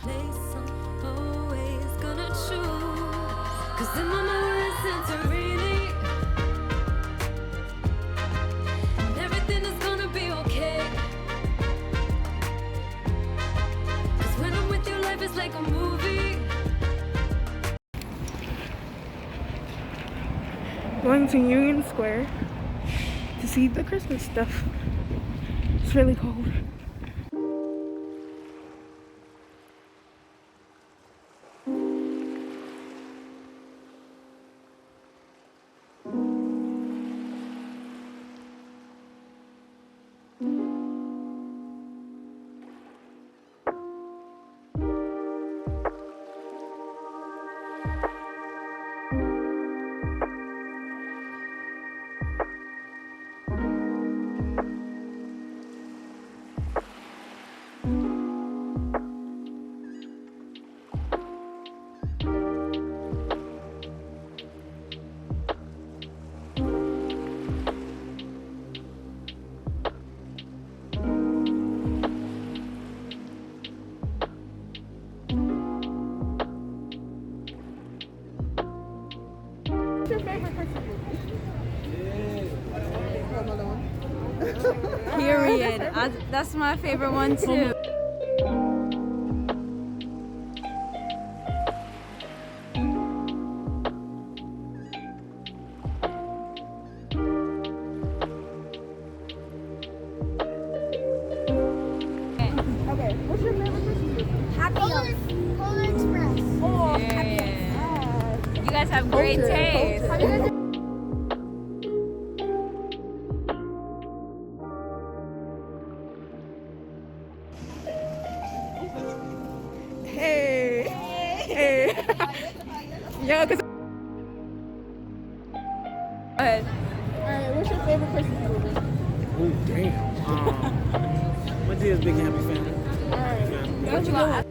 place I'm always gonna choose. 'Cause in my mind it's Santorini, and everything is gonna be okay. 'Cause when I'm with you, life is like a movie. Going to Union Square to see the Christmas stuff. It's really cold. What's your favorite Christmas movie? Period. That's my favorite one too. Okay, what's your favorite Christmas movie? Happy Polar Express. Oh, Yeah. You guys have great taste. Have you guys Hey. Hey. Yeah, cause Go ahead. alright, what's your favorite Christmas movie? Oh damn. What is Big Happy Family? Alright. What you got?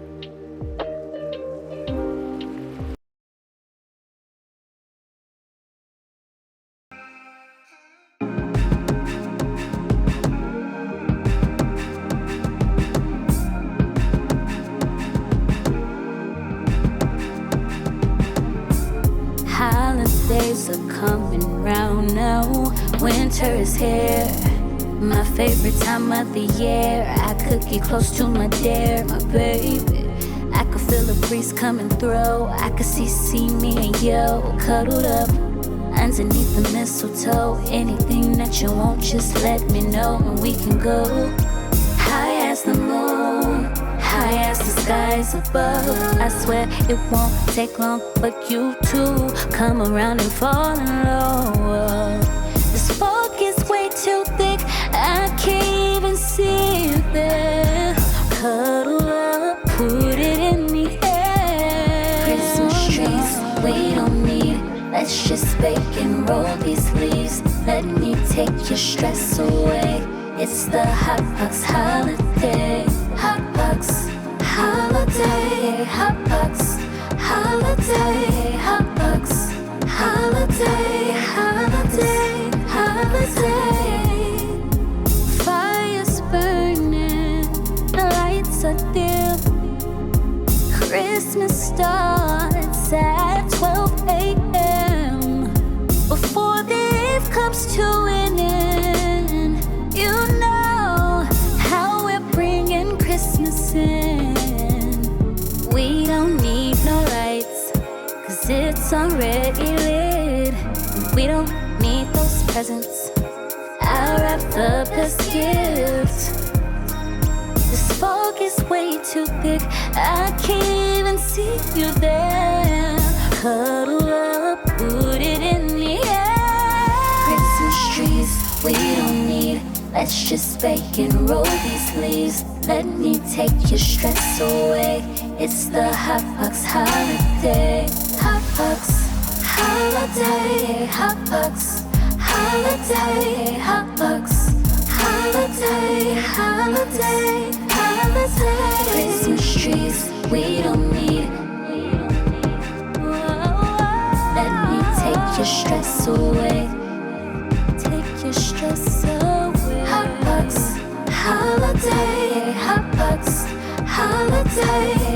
Holidays are coming round now. Winter is here, my favorite time of the year. I could get close to my dear, my baby. I could feel a breeze coming through. I could see me and you cuddled up underneath the mistletoe. Anything that you want, just let me know and we can go high as the moon, high as the skies above. I swear it won't take long for you to come around and fall in love. This fog is way too thick, I can't even see you there. Cuddle up, put it in the air. Christmas trees, we don't need. Let's just bake and roll these leaves. Let me take your stress away. It's the Hotbox holiday. Hotbox holiday. Hotbox holiday. Hotbox holiday. Holiday. Holiday. Fire's burning, the lights are dim. Christmas starts at 12 a.m. Before the eve comes to an end, you know how we're bringing Christmas in. We don't need no lights, 'cause it's already lit. We don't need those presents, I'll wrap the best gift. This fog is way too thick, I can't even see you there. Cuddle up, put it in the air. Christmas trees, we don't need. Let's just bake and roll these leaves. Let me take your stress away. It's the Hotbox holiday. Hotbox holiday. Hotbox holiday. Hotbox holiday. Holiday. Holiday. Christmas trees, we don't need. Let me take your stress away. Take your stress away. Hotbox holiday. Hotbox holiday.